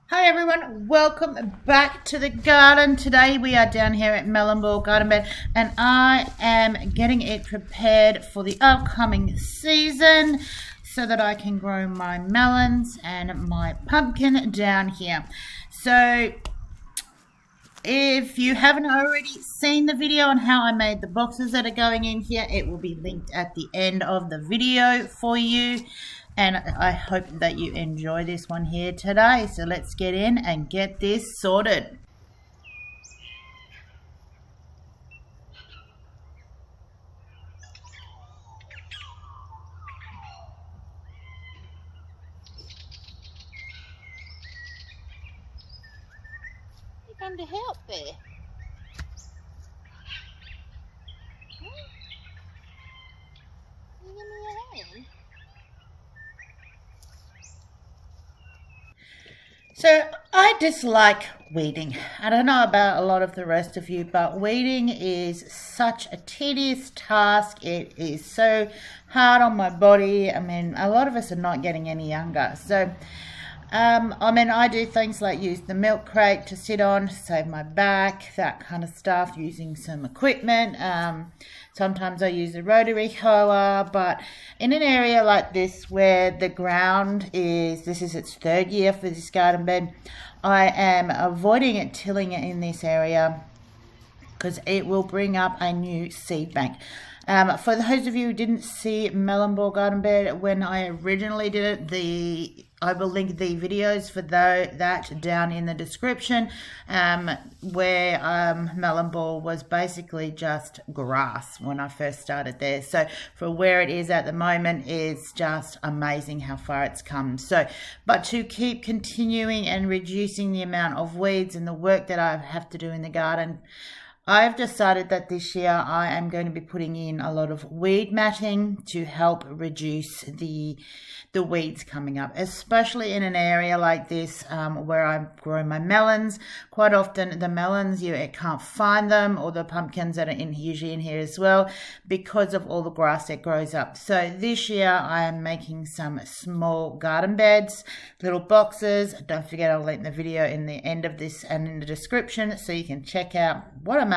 Hi everyone, welcome back to the garden. Today we are down here at Mumma Bear garden bed and I am getting it prepared for the upcoming season so that I can grow my melons and my pumpkin down here. So if you haven't already seen the video on how I made the boxes that are going in here, it will be linked at the end of the video for you. And I hope that you enjoy this one here today. So let's get in and get this sorted. You come to help there. Can you give me your hand? So I dislike weeding. I don't know about a lot of the rest of you, but weeding is such a tedious task. It is so hard on my body. I mean, a lot of us are not getting any younger. So, I do things like use the milk crate to sit on, to save my back, that kind of stuff, using some equipment. Sometimes I use a rotary hoe, but in an area like this where the ground this is its third year for this garden bed, I am avoiding it, tilling it in this area because it will bring up a new seed bank. For those of you who didn't see Mumma Bear garden bed when I originally did it, I will link the videos for that down in the description, where Mumma Bear was basically just grass when I first started there. So for where it is at the moment is just amazing how far it's come. So, but to keep continuing and reducing the amount of weeds and the work that I have to do in the garden, I've decided that this year I am going to be putting in a lot of weed matting to help reduce the weeds coming up, especially in an area like this where I grow my melons. Quite often the melons, you can't find them, or the pumpkins that are usually in here as well, because of all the grass that grows up. So this year I am making some small garden beds, little boxes. Don't forget, I'll link the video in the end of this and in the description so you can check out what I made.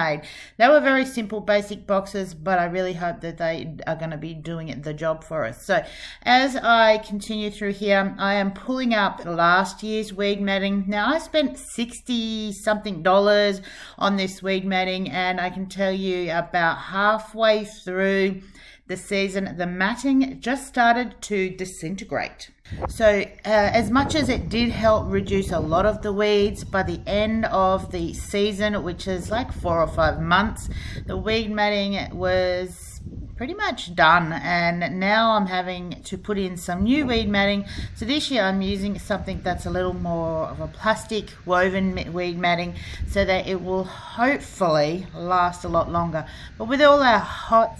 They were very simple, basic boxes, but I really hope that they are going to be doing the job for us. So as I continue through here, I am pulling up last year's weed matting. Now I spent $60 something on this weed matting, and I can tell you about halfway through the season, the matting just started to disintegrate. So as much as it did help reduce a lot of the weeds, by the end of the season, which is like 4 or 5 months, the weed matting was pretty much done, and now I'm having to put in some new weed matting. So this year I'm using something that's a little more of a plastic woven weed matting so that it will hopefully last a lot longer. But with all our hot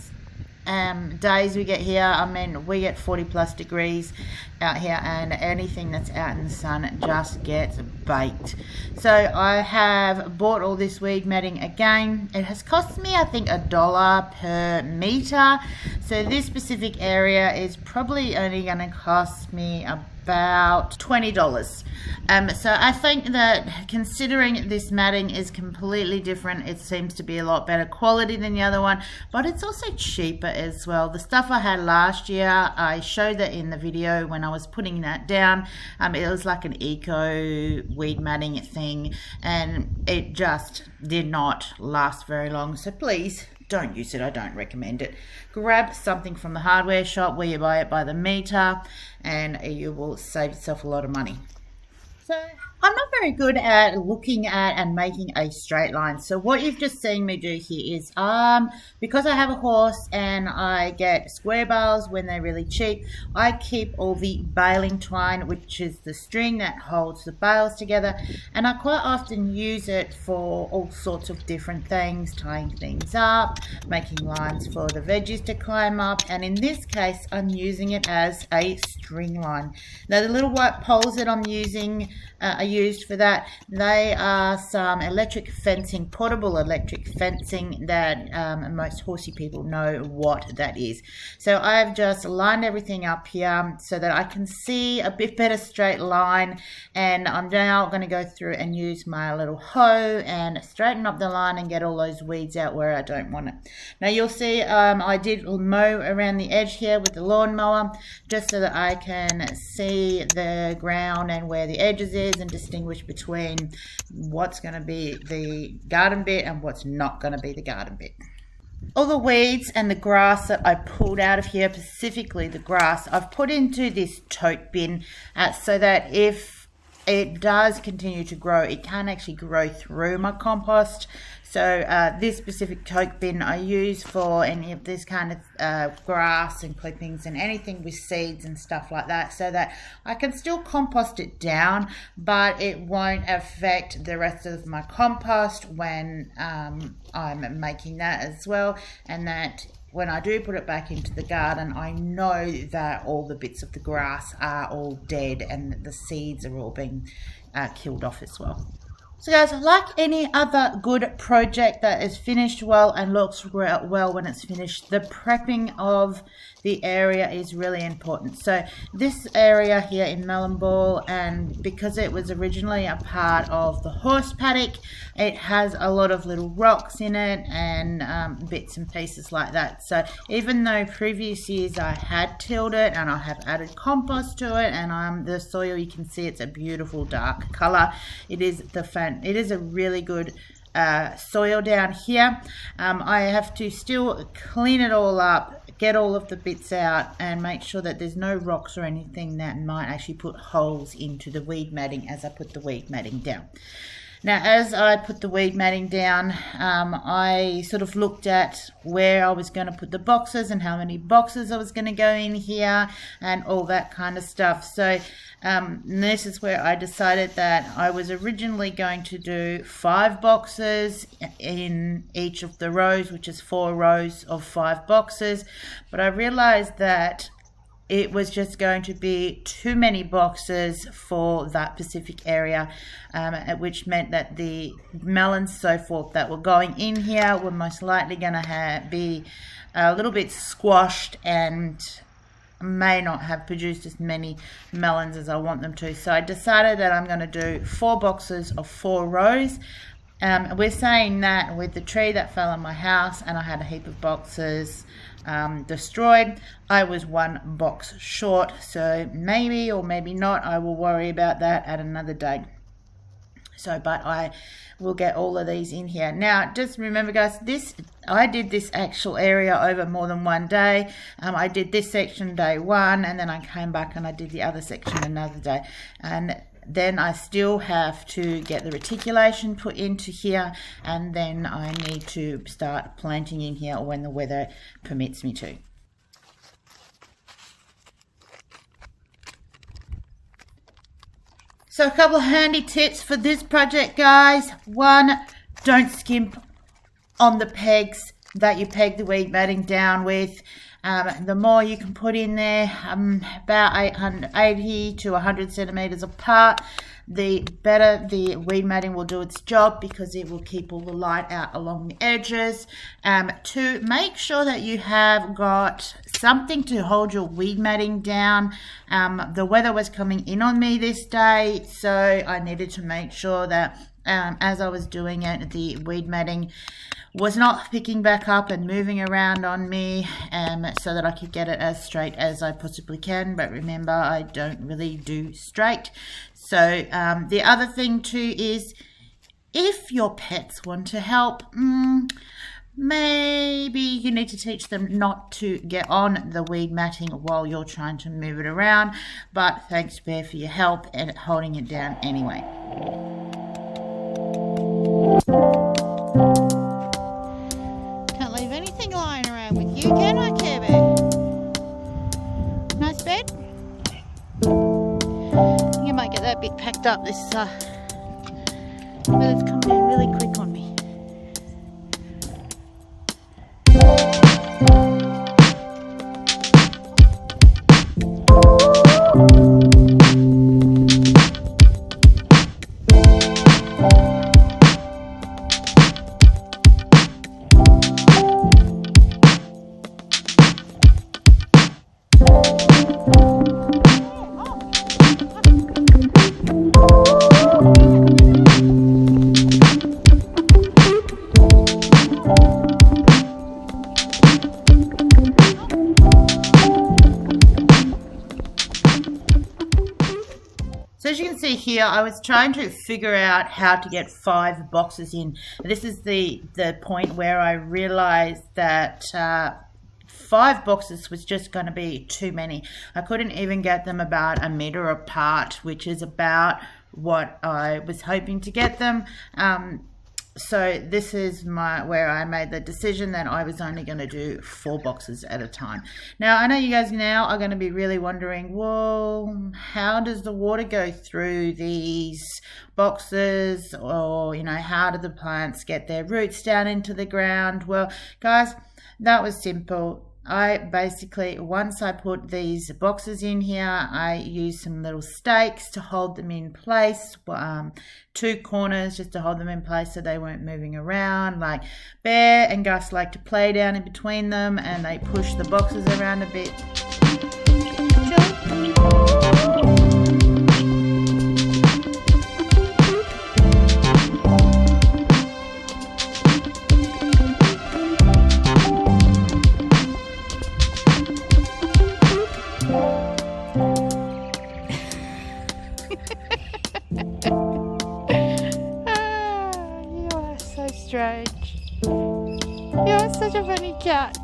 days we get here, I mean, we get 40 plus degrees out here, and anything that's out in the sun just gets baked. So I have bought all this weed matting again. It has cost me, I think, $1 per meter. So this specific area is probably only going to cost me about $20. So I think that considering this matting is completely different, it seems to be a lot better quality than the other one, but it's also cheaper as well. The stuff I had last year, I showed that in the video when I was putting that down. It was like an eco weed matting thing, and it just did not last very long. So please don't use it. I don't recommend it. Grab something from the hardware shop where you buy it by the meter, and you will save yourself a lot of money. So I'm not very good at looking at and making a straight line. So what you've just seen me do here is, because I have a horse and I get square bales when they're really cheap, I keep all the baling twine, which is the string that holds the bales together, and I quite often use it for all sorts of different things, tying things up, making lines for the veggies to climb up, and in this case I'm using it as a string line. Now the little white poles that I'm using are used for that. They are some electric fencing, portable electric fencing that most horsey people know what that is. So I've just lined everything up here so that I can see a bit better straight line, and I'm now going to go through and use my little hoe and straighten up the line and get all those weeds out where I don't want it. Now you'll see I did mow around the edge here with the lawnmower just so that I can see the ground and where the edges is and distinguish between what's going to be the garden bit and what's not going to be the garden bit. All the weeds and the grass that I pulled out of here, specifically the grass, I've put into this tote bin so that if it does continue to grow, it can actually grow through my compost. So this specific tote bin I use for any of this kind of grass and clippings and anything with seeds and stuff like that, so that I can still compost it down, but it won't affect the rest of my compost when I'm making that as well, and that when I do put it back into the garden, I know that all the bits of the grass are all dead and the seeds are all being killed off as well. So guys, like any other good project that is finished well and looks well when it's finished, the prepping of the area is really important. So this area here in Melon Ball, and because it was originally a part of the horse paddock, it has a lot of little rocks in it and bits and pieces like that. So even though previous years I had tilled it and I have added compost to it, and the soil, you can see it's a beautiful dark color. It is a really good soil down here. I have to still clean it all up, get all of the bits out, and make sure that there's no rocks or anything that might actually put holes into the weed matting as I put the weed matting down. Now, as I put the weed matting down, I sort of looked at where I was going to put the boxes and how many boxes I was going to go in here and all that kind of stuff. So this is where I decided that I was originally going to do 5 boxes in each of the rows, which is 4 rows of 5 boxes. But I realized that it was just going to be too many boxes for that specific area, which meant that the melons, so forth, that were going in here were most likely going to be a little bit squashed and may not have produced as many melons as I want them to. So I decided that I'm going to do 4 boxes of 4 rows. We're saying that with the tree that fell on my house and I had a heap of boxes destroyed, I was 1 box short. So maybe or maybe not, I will worry about that at another day. So, but I will get all of these in here. Now, just remember guys, I did this actual area over more than one day. I did this section day 1, and then I came back and I did the other section another day. And then I still have to get the reticulation put into here, and then I need to start planting in here when the weather permits me to. So a couple of handy tips for this project, guys. 1, don't skimp on the pegs that you peg the weed matting down with. The more you can put in there, about 80 to 100 centimeters apart, the better the weed matting will do its job, because it will keep all the light out along the edges. 2, make sure that you have got something to hold your weed matting down. The weather was coming in on me this day, so I needed to make sure that as I was doing it, the weed matting was not picking back up and moving around on me, so that I could get it as straight as I possibly can. But remember, I don't really do straight. So the other thing too is, if your pets want to help, maybe you need to teach them not to get on the weed matting while you're trying to move it around. But thanks, Bear, for your help and holding it down anyway. Can't leave anything lying around with you, can I, Care Bear? Nice bed? You might get that bit packed up. This weather's coming in really quick on me. So as you can see here, I was trying to figure out how to get 5 boxes in. This is the point where I realized that 5 boxes was just going to be too many. I couldn't even get them about a meter apart, which is about what I was hoping to get them. So this is where I made the decision that I was only going to do 4 boxes at a time. Now, I know you guys now are going to be really wondering, well, how does the water go through these boxes? Or, you know, how do the plants get their roots down into the ground? Well, guys, that was simple. I basically, once I put these boxes in here, I use some little stakes to hold them in place, 2 corners just to hold them in place so they weren't moving around. Like Bear and Gus like to play down in between them, and they push the boxes around a bit. You are so strange. You are such a funny cat.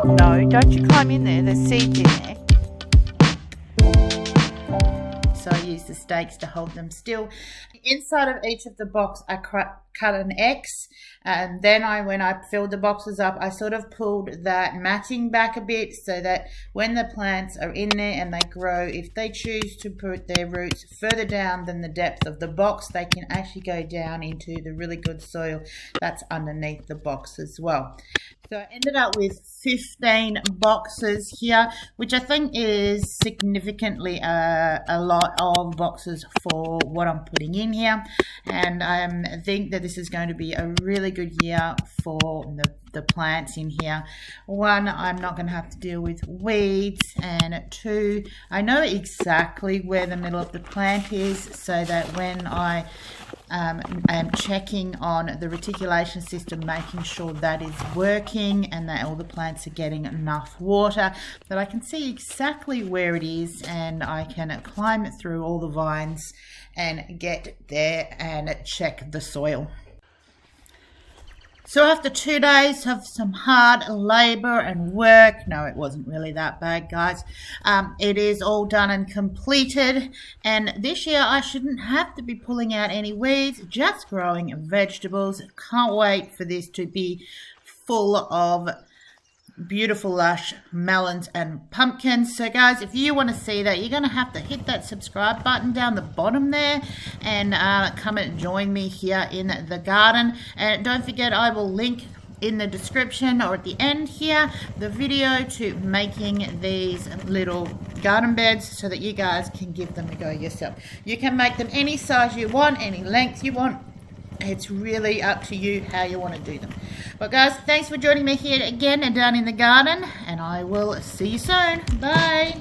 No, don't you climb in there. There's seeds in there. So I use the stakes to hold them still. Inside of each of the box, I cut an X, and then when I filled the boxes up, I sort of pulled that matting back a bit so that when the plants are in there and they grow, if they choose to put their roots further down than the depth of the box, they can actually go down into the really good soil that's underneath the box as well. So I ended up with 15 boxes here, which I think is significantly a lot of boxes for what I'm putting in here. And I think that this is going to be a really good year for the plants in here. 1, I'm not going to have to deal with weeds, and 2, I know exactly where the middle of the plant is, so that when I am checking on the reticulation system, making sure that is working and that all the plants are getting enough water, that I can see exactly where it is, and I can climb through all the vines and get there and check the soil. So after 2 days of some hard labor and work, no, it wasn't really that bad, guys. It is all done and completed. And this year I shouldn't have to be pulling out any weeds, just growing vegetables. Can't wait for this to be full of beautiful lush melons and pumpkins. So guys, if you want to see that, you're going to have to hit that subscribe button down the bottom there, and come and join me here in the garden. And don't forget, I will link in the description or at the end here the video to making these little garden beds so that you guys can give them a go yourself. You can make them any size you want, any length you want. It's really up to you how you want to do them. But guys, thanks for joining me here again and down in the garden, and I will see you soon. Bye.